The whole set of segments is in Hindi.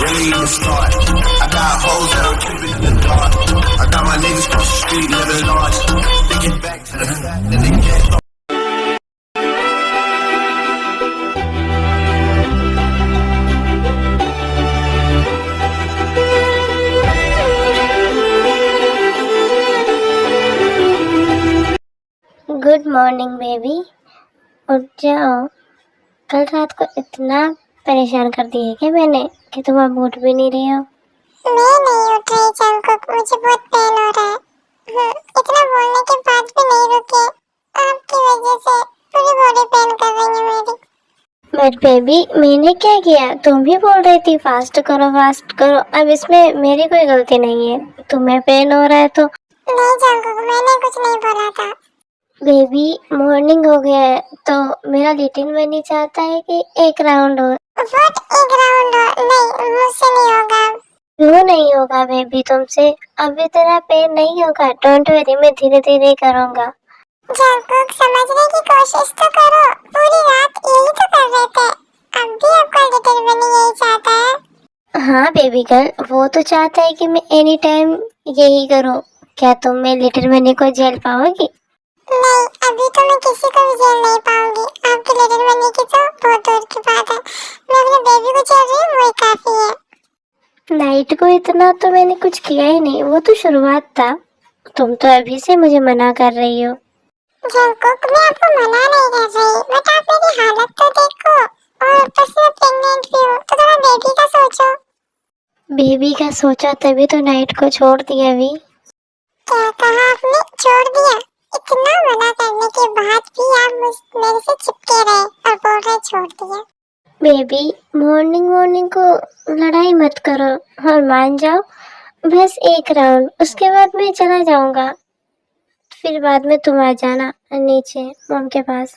really even start. I got hoes that I'm keeping in the dark. I got my niggas cross the street living large. Thinking back to the fact that they can't. Good morning baby, उठ जाओ। कल रात को इतना परेशान कर दिया है कि मैंने कि तुम अब उठ भी नहीं रही हो। मैं नहीं उठ रही जंकुक, मुझे बहुत पेन हो रहा है। इतना बोलने के बाद भी नहीं रुके। आपकी वजह से पूरी बॉडी पेन कर रही है मेरी। बट बेबी मैंने क्या किया? तुम भी बोल रही थी फास्ट करो फास्ट करो। अब इसमें मेरी कोई गलती नहीं है, तुम्हें पेन हो रहा है तो। नहीं जंकुक, मैंने कुछ नहीं बोला था। बेबी मॉर्निंग हो गया है तो मेरा लिटिल मनी चाहता है कि एक राउंड हो। व्हाट एक राउंड? नहीं, मुझसे नहीं होगा। क्यों नहीं होगा बेबी तुमसे? अब इतना पेन नहीं होगा, डोंट वरी, मैं धीरे धीरे करूँगा। जंकुक समझने की कोशिश तो करो, पूरी रात यही तो कर रहे थे। अब भी आपका लिटिल बनी यही चाहता है। हाँ बेबी गर्ल, वो तो चाहता है कि मैं एनी टाइम यही करूँ। क्या तुम मैं लिटिल मनी को झेल पाओगी? नहीं, अभी तो मैं किसी को भी झेल नहीं पाऊंगी। आपकी लिटिल बनी की तो बहुत दूर की बात है। मैं अपने बेबी को झेल रही हूँ, वही काफी है। नाइट को इतना तो मैंने कुछ किया ही नहीं, वो तो शुरुआत था। तुम तो अभी से मुझे मना कर रही हो। जंकुक, मैं आपको मना नहीं कर रही, बट आप मेरी हालत तो देखो। और ऊपर से मैं प्रेग्नेंट भी हूँ, तो थोड़ा बेबी का सोचो। बेबी का सोचा तभी तो नाइट को छोड़ दिया अभी। क्या कहा आपने? छोड़ दिया? इतना मना करने के बाद भी आप मेरे से चिपके रहे और बोल रहे छोड़ दिया। बेबी मॉर्निंग मॉर्निंग को लड़ाई मत करो और मान जाओ। बस एक राउंड, उसके बाद मैं चला जाऊंगा। फिर बाद में तुम आ जाना नीचे मॉम के पास।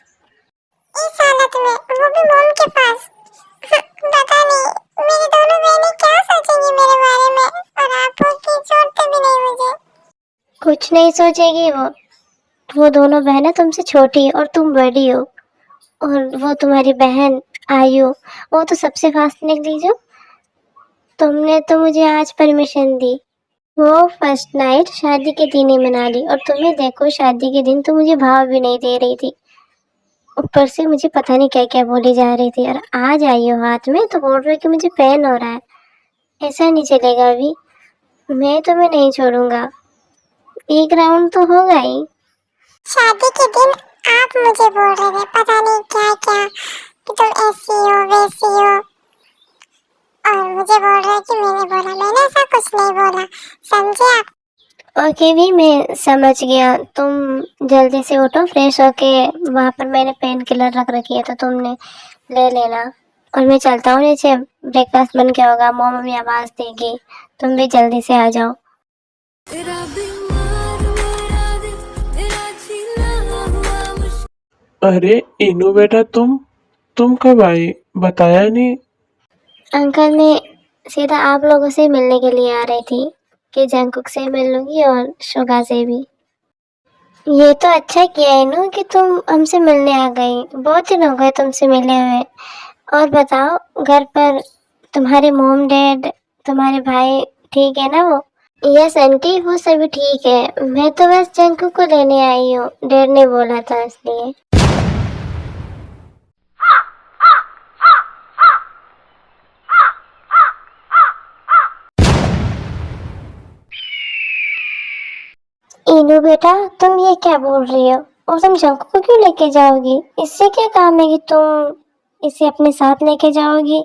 इस हालत में, वो भी मॉम के पास? पता नहीं मेरी दोनों बहनें क्या सोचेंगी मेरे बारे में। और आप लोग की छोड़ते भी नहीं मुझे। कुछ नहीं सोचेगी वो दोनों बहनें तुमसे छोटी और तुम बड़ी हो। और वो तुम्हारी बहन आयु, वो तो सबसे फास्ट निकली जो। तुमने तो मुझे आज परमिशन दी, वो फर्स्ट नाइट शादी के दिन ही मना ली। और तुम्हें देखो, शादी के दिन तो मुझे भाव भी नहीं दे रही थी, ऊपर से मुझे पता नहीं क्या क्या बोली जा रही थी। और आज आई हो हाथ में तो बोल रहे कि मुझे पेन हो रहा है। ऐसा नहीं चलेगा अभी, मैं तुम्हें नहीं छोड़ूंगा। एक राउंड तो होगा ही। शादी के दिन आप मुझे बोल रहे थे पता नहीं क्या क्या, कि तुम ऐसी हो वैसी हो। और मुझे बोल रहे कि मैंने बोला। मैंने ऐसा कुछ नहीं बोला, समझे आप? ओके भी, मैं समझ गया। तुम जल्दी से उठो, फ्रेश होके वहाँ पर मैंने पेन किलर रख रखी है तो तुमने ले लेना। और मैं चलता हूँ नीचे, ब्रेकफास्ट बन के होगा, मम्मी मम्मी आवाज़ देगी। तुम भी जल्दी से आ जाओ। अरे इनू बेटा, तुम कब आई? बताया नहीं। अंकल ने सीधा आप लोगों से मिलने के लिए आ रही थी कि जंकुक से मिल लूँगी और शुगा से भी। ये तो अच्छा किया इनू कि तुम हमसे मिलने आ गई, बहुत दिन हो गए तुमसे मिले हुए। और बताओ, घर पर तुम्हारे मॉम डैड, तुम्हारे भाई ठीक है ना? वो यस आंटी, वो सभी ठीक है। मैं तो बस जंकू को लेने आई हूँ, डैड ने बोला था इसलिए। इनू बेटा, तुम ये क्या बोल रही हो? और तुम जंकू को क्यों लेके जाओगी? इससे क्या काम है कि तुम इसे अपने साथ लेके जाओगी?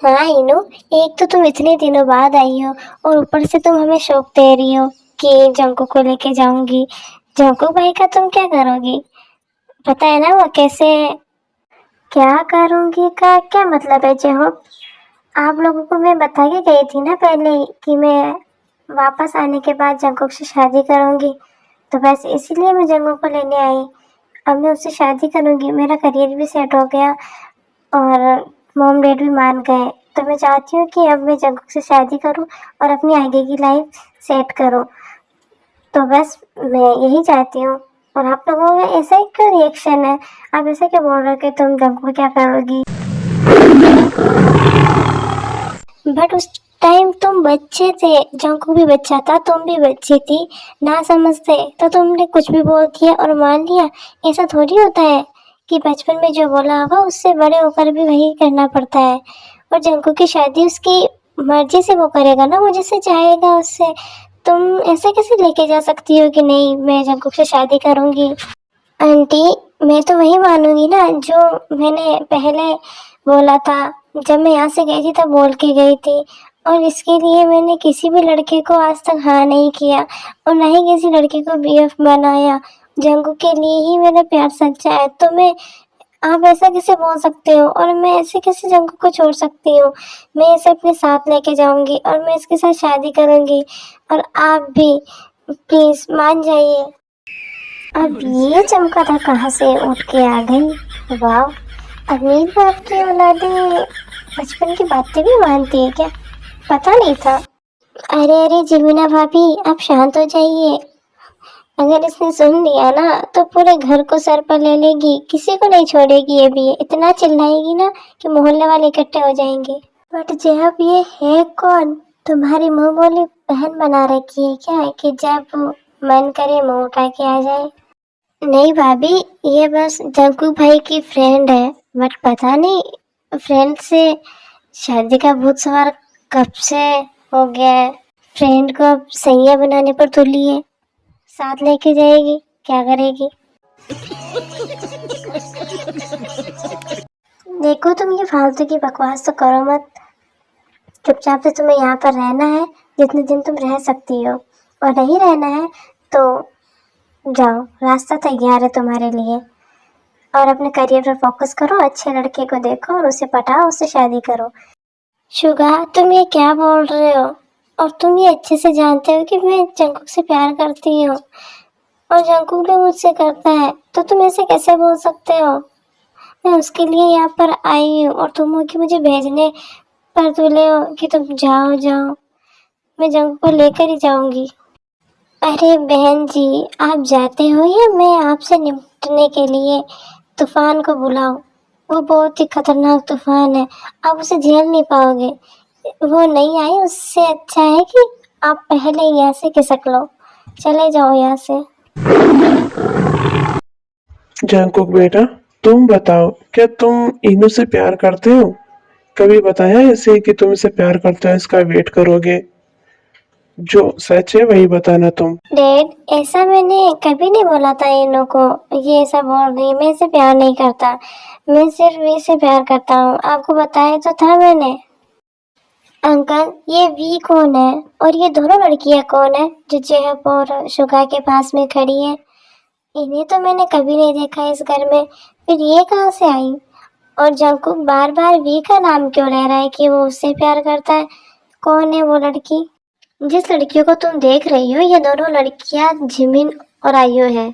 हाँ इनू, एक तो तुम इतने दिनों बाद आई हो और ऊपर से तुम हमें शौक दे रही हो कि जंकू को लेके जाऊंगी। जंकू भाई का तुम क्या करोगी? पता है ना वो कैसे। क्या करूंगी का क्या मतलब है जहो? आप लोगों को मैं बता के गई थी ना पहले ही कि मैं वापस आने के बाद जंकू से शादी करूंगी। तो बस इसीलिए मैं जंकू को लेने आई। अब मैं उससे शादी करूंगी, मेरा करियर भी सेट हो गया और मॉम डैड भी मान गए। तो मैं चाहती हूँ कि अब मैं जंकुक से शादी करूँ और अपनी आगे की लाइफ सेट करूँ। तो बस मैं यही चाहती हूँ। और आप लोगों का ऐसा ही क्यों रिएक्शन है? आप ऐसे क्यों बोल रहे हो कि तुम जंकुक को क्या करोगी? बच्चे थे, जंकुक भी बच्चा था, तुम भी बच्ची थी, ना समझते तो तुमने कुछ भी बोल दिया और मान लिया। ऐसा थोड़ी होता है कि बचपन में जो बोला होगा उससे बड़े होकर भी वही करना पड़ता है। और जंकुक की शादी उसकी मर्जी से वो करेगा ना, वो जिससे चाहेगा उससे। तुम ऐसे कैसे लेके जा सकती हो कि नहीं मैं जंकुक से शादी करूंगी? आंटी, मैं तो वही मानूंगी ना जो मैंने पहले बोला था। जब मैं यहाँ से गई थी तब बोल के गई थी, और इसके लिए मैंने किसी भी लड़के को आज तक हाँ नहीं किया और ना ही किसी लड़के को बीएफ बनाया। जंकुक के लिए ही मेरा प्यार सच्चा है। तो मैं, आप ऐसा कैसे बोल सकते हो? और मैं ऐसे कैसे जंकुक को छोड़ सकती हूँ? मैं इसे अपने साथ लेके जाऊंगी और मैं इसके साथ शादी करूंगी। और आप भी प्लीज मान जाइए। अब ये चमगादड़ कहाँ से उठ के आ गई? वाह, अमीर बाप की औलादें बचपन की बातें भी मानती है क्या? पता नहीं था। अरे अरे जीमिना भाभी, आप शांत हो जाइए। अगर इसने सुन लिया ना तो पूरे घर को सर पर ले लेगी, किसी को नहीं छोड़ेगी। अभी ये इतना चिल्लाएगी ना कि मोहल्ले वाले इकट्ठे हो जाएंगे। बट जब ये है कौन? तुम्हारी मुंह बोली बहन बना रखी है क्या कि जब मन करे मुंह उठा के आ जाए? नहीं भाभी, ये बस जंकुक भाई की फ्रेंड है। बट पता नहीं फ्रेंड से शादी का भूत सवार कब से हो गया है। फ्रेंड को अब सैया बनाने पर तुली है, साथ लेके जाएगी, क्या करेगी? देखो तुम ये फालतू की बकवास तो करो मत। चुपचाप से तुम्हें यहाँ पर रहना है जितने दिन तुम रह सकती हो, और नहीं रहना है तो जाओ, रास्ता तैयार है तुम्हारे लिए। और अपने करियर पर फोकस करो, अच्छे लड़के को देखो और उसे पटाओ, उससे शादी करो। शुगा, तुम ये क्या बोल रहे हो? और तुम ये अच्छे से जानते हो कि मैं जंकुक से प्यार करती हूँ और जंकुक भी मुझसे करता है, तो तुम ऐसे कैसे बोल सकते हो? मैं उसके लिए यहाँ पर आई हूँ और तुम हो कि मुझे भेजने पर तुले हो कि तुम जाओ जाओ। मैं जंकुक को लेकर ही जाऊंगी। अरे बहन जी, आप जाते हो या मैं आपसे निपटने के लिए तूफान को बुलाऊं? वो बहुत ही खतरनाक तूफान है, आप उसे झेल नहीं पाओगे। वो नहीं आई, उससे अच्छा है कि आप पहले ही यहाँ से खिसक लो, चले जाओ यहाँ से। जंकुक बेटा, तुम बताओ, क्या तुम इनू से प्यार करते हो? कभी बताया ऐसे कि तुम इसे प्यार करते हो, इसका वेट करोगे? जो सच है वही बताना तुम। डैड, ऐसा मैंने कभी नहीं बोला था इनो को। ये ऐसा बोल रही है, मैं इसे प्यार नहीं करता, मैं सिर्फ इसे प्यार करता हूँ। आपको बताया तो था मैंने। अंकल, ये वी कौन है और ये दोनों लड़कियां कौन है जो जेहब और शुगा के पास में खड़ी है? इन्हें तो मैंने कभी नहीं देखा इस घर में, फिर ये कहाँ से आई? और जंकुक बार बार वी का नाम क्यों ले रहा है कि वो उससे प्यार करता है? कौन है वो लड़की? जिस लड़कियों को तुम देख रही हो, ये दोनों लड़कियां जिमिन और आयु है,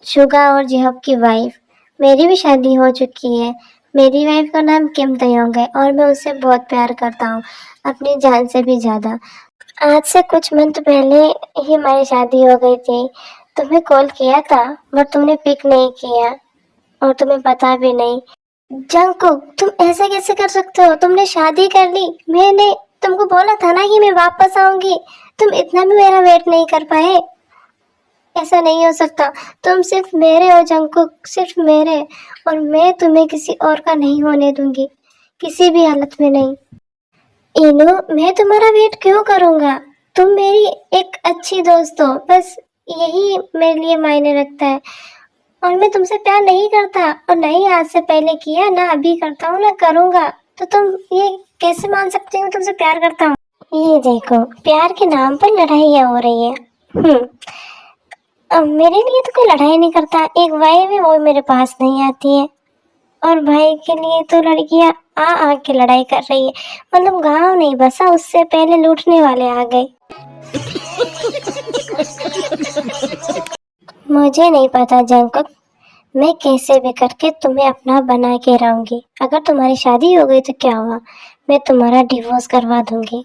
शुगा और जेहब की वाइफ। मेरी भी शादी हो चुकी है। मेरी वाइफ का नाम किम तयोंग है और मैं उससे बहुत प्यार करता हूँ, अपनी जान से भी ज्यादा। आज से कुछ मंथ पहले ही हमारी शादी हो गई थी। तुम्हें कॉल किया था बट तुमने पिक नहीं किया और तुम्हें पता भी नहीं। जंकुक, तुम ऐसे कैसे कर सकते हो? तुमने शादी कर ली, मैंने तुमको बोला था ना कि मैं वापस आऊंगी, तुम इतना भी मेरा वेट नहीं कर पाए। ऐसा नहीं हो सकता, तुम सिर्फ मेरे हो जंकुक, सिर्फ मेरे, और मैं तुम्हें किसी और का नहीं होने दूंगी, किसी भी हालत में नहीं। इनू, मैं तुम्हारा वेट क्यों करूंगा? तुम मेरी एक अच्छी दोस्त हो, बस यही मेरे लिए मायने रखता है। और मैं तुमसे प्यार नहीं करता, और नहीं आज से पहले किया, ना अभी करता हूँ, ना करूंगा। तो तुम ये कैसे मान सकती हो तुमसे प्यार करता हूँ? ये देखो, प्यार के नाम पर लड़ाइयाँ हो रही है। अब मेरे लिए तो कोई लड़ाई नहीं करता। एक भाई है वो मेरे पास नहीं आती है, और भाई के लिए तो लड़कियां आ के लड़ाई कर रही है। मतलब गांव नहीं बसा, उससे पहले लूटने वाले आ गए। मुझे नहीं पता जंकुक, मैं कैसे भी करके तुम्हें अपना बना के रहूंगी। अगर तुम्हारी शादी हो गई तो क्या हुआ, मैं तुम्हारा डिवोर्स करवा दूंगी।